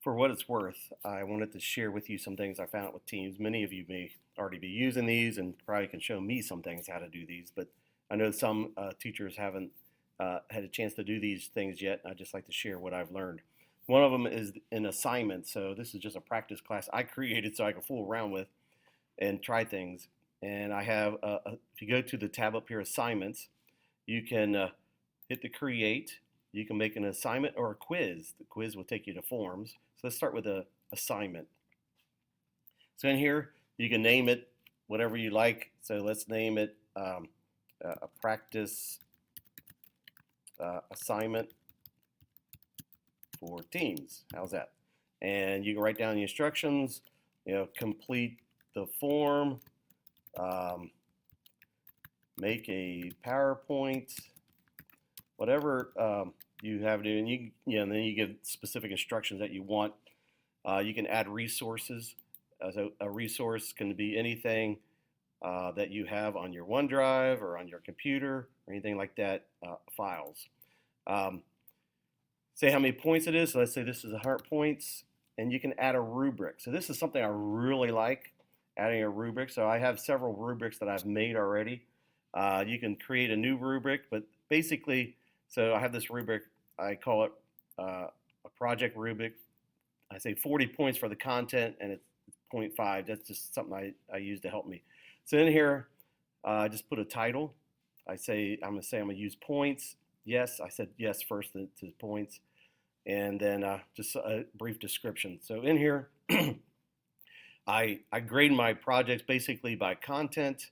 For what it's worth, I wanted to share with you some things I found with Teams. Many of you may already be using these and probably can show me some things how to do these, but I know some teachers haven't had a chance to do these things yet. I'd just like to share what I've learned. One of them is an assignment. So this is just a practice class I created so I can fool around with and try things. And I have, if you go to the tab up here, assignments, you can hit the create. You can make an assignment or a quiz. The quiz will take you to forms. So let's start with a assignment. So in here, you can name it whatever you like. So let's name it a practice assignment for teams. How's that? And you can write down the instructions, complete the form, make a PowerPoint, whatever you have to do, and then you give specific instructions that you want. You can add resources. So a resource can be anything that you have on your OneDrive or on your computer or anything like that, files. Say how many points it is. So let's say this is 100 points, and you can add a rubric. So this is something I really like, adding a rubric. So I have several rubrics that I've made already. You can create a new rubric, but basically, so I have this rubric, I call it a project rubric. I say 40 points for the content, and it's 0.5. That's just something I use to help me. So in here, I just put a title. I'm going to use points. Yes, I said yes first to points. And then just a brief description. So in here, I grade my projects basically by content,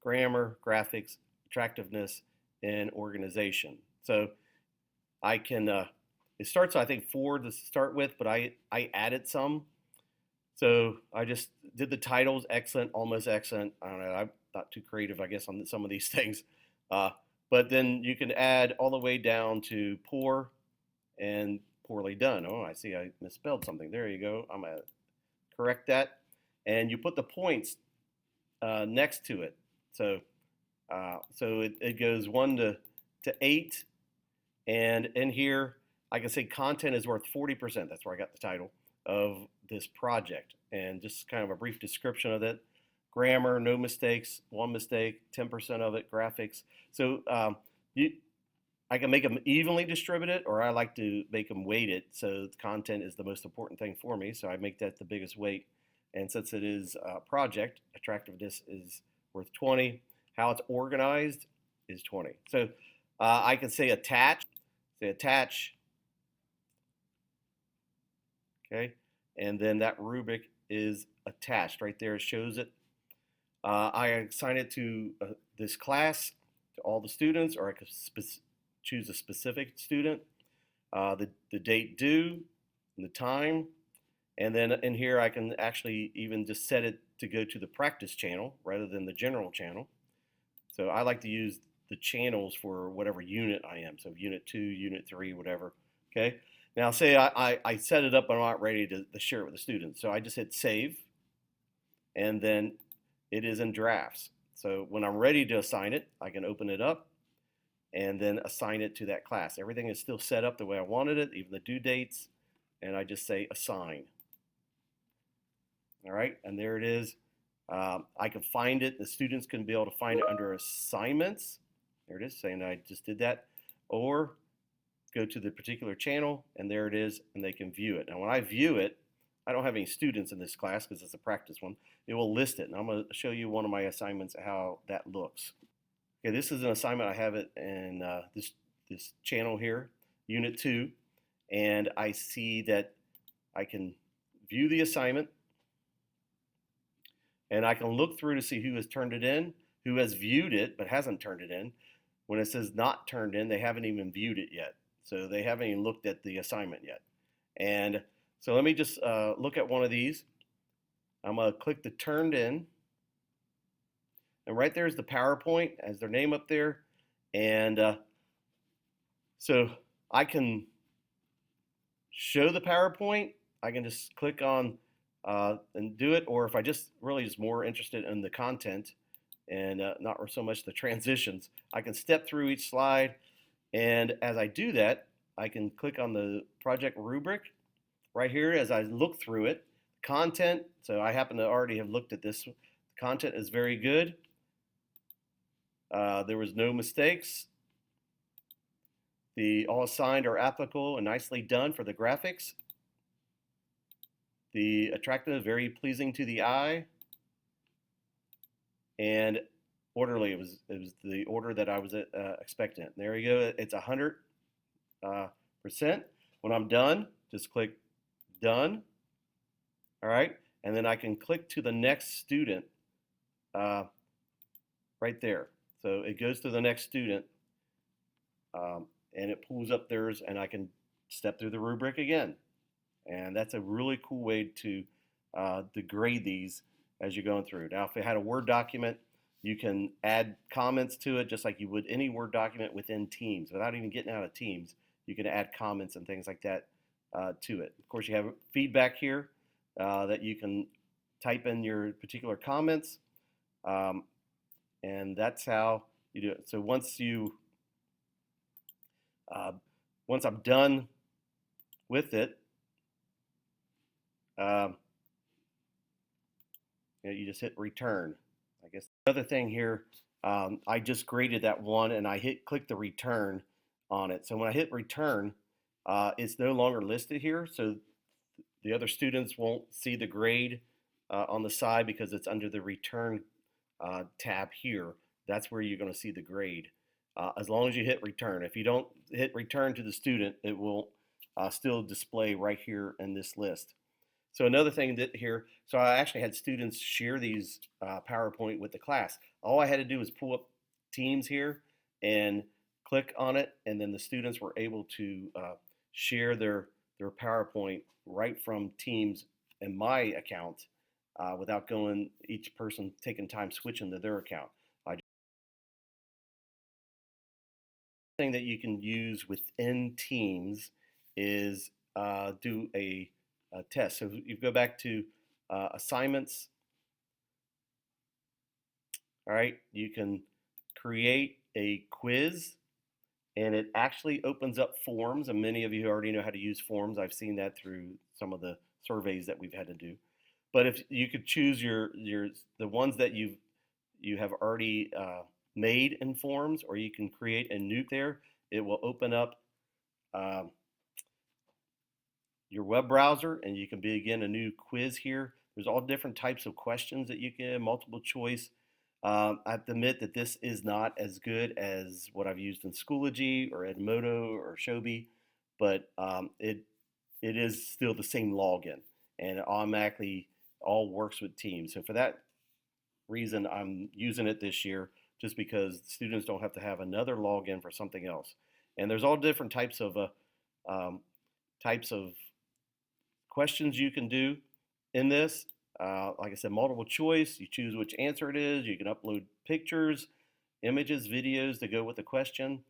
grammar, graphics, attractiveness, and organization. So I can, it starts, I think, 4 to start with, but I added some. So I just did the titles, excellent, almost excellent. I don't know, I'm not too creative, I guess, on some of these things. But then you can add all the way down to poor and poorly done. Oh, I see I misspelled something. There you go. I'm going to correct that. And you put the points next to it. So it goes 1 to 8. And in here, I can say content is worth 40%. That's where I got the title of this project. And just kind of a brief description of it. Grammar, no mistakes, 1 mistake, 10% of it, graphics. So I can make them evenly distributed, or I like to make them weighted. So content is the most important thing for me. So I make that the biggest weight. And since it is a project, attractiveness is worth 20. How it's organized is 20. So I can say attach, okay? And then that rubric is attached right there. It shows it. I assign it to this class, to all the students, or I could choose a specific student, the date due, and the time. And then in here, I can actually even just set it to go to the practice channel rather than the general channel. So I like to use the channels for whatever unit I am. So unit 2, unit 3, whatever. Okay. Now say I set it up, but I'm not ready to share it with the students. So I just hit save, and then it is in drafts. So when I'm ready to assign it, I can open it up and then assign it to that class. Everything is still set up the way I wanted it, even the due dates, and I just say assign. All right, and there it is. I can find it. The students can be able to find it under assignments. There it is, saying I just did that. Or go to the particular channel, and there it is, and they can view it. Now, when I view it, I don't have any students in this class because it's a practice one. It will list it, and I'm going to show you one of my assignments, how that looks. Okay, this is an assignment. I have it in this channel here, Unit 2, and I see that I can view the assignment, and I can look through to see who has turned it in, who has viewed it but hasn't turned it in. When it says not turned in, they haven't even viewed it yet. So they haven't even looked at the assignment yet. And so let me just look at one of these. I'm going to click the turned in. And right there is the PowerPoint as their name up there. And so I can show the PowerPoint. I can just click on and do it. Or if I just really is more interested in the content and not so much the transitions, I can step through each slide. And as I do that, I can click on the project rubric, right here, as I look through it, content, so I happen to already have looked at this. The content is very good. There was no mistakes. The all assigned are applicable and nicely done for the graphics. The attractive, very pleasing to the eye, and orderly. It was the order that I was expecting. There you go. It's 100%. When I'm done, just click done. All right, and then I can click to the next student right there. So it goes to the next student, and it pulls up theirs, and I can step through the rubric again. And that's a really cool way to grade these as you're going through. Now, if it had a Word document, you can add comments to it just like you would any Word document within Teams. Without even getting out of Teams, you can add comments and things like that to it. Of course, you have feedback here that you can type in your particular comments, and that's how you do it. So once I'm done with it, you just hit return. I guess the other thing here, I just graded that one and I click the return on it. So when I hit return, it's no longer listed here. So the other students won't see the grade on the side because it's under the return tab here. That's where you're going to see the grade. As long as you hit return. If you don't hit return to the student, it will still display right here in this list. So another thing that here, so I actually had students share these PowerPoint with the class. All I had to do was pull up Teams here and click on it, and then the students were able to share their PowerPoint right from Teams in my account without each person taking time switching to their account. Thing that you can use within Teams is do a test. So you go back to assignments. All right, you can create a quiz, and it actually opens up forms. And many of you already know how to use forms. I've seen that through some of the surveys that we've had to do. But if you could choose the ones that you have already made in forms, or you can create a new there. It will open up your web browser, and you can begin a new quiz here. There's all different types of questions that you can, multiple choice. I have to admit that this is not as good as what I've used in Schoology or Edmodo or Shobi, but it is still the same login, and it automatically all works with Teams. So for that reason, I'm using it this year, just because students don't have to have another login for something else. And there's all different types of questions you can do in this. Like I said, multiple choice. You choose which answer it is. You can upload pictures, images, videos to go with the question.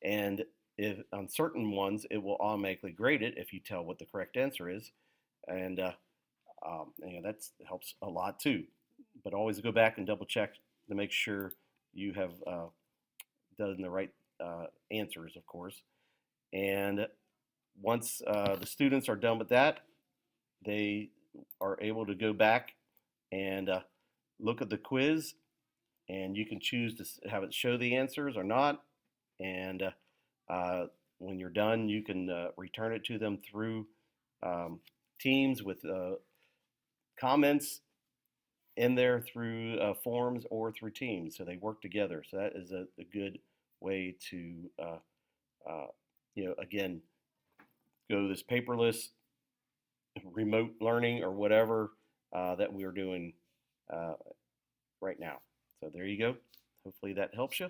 And if on certain ones, it will automatically grade it if you tell what the correct answer is. And that helps a lot too. But always go back and double check to make sure you have done the right answers, of course. And once the students are done with that, they are able to go back and look at the quiz, and you can choose to have it show the answers or not. And when you're done, you can return it to them through Teams with comments in there through forms or through Teams, so they work together. So that is a good way to, again, go this paperless remote learning or whatever that we are doing right now. So there you go. Hopefully that helps you.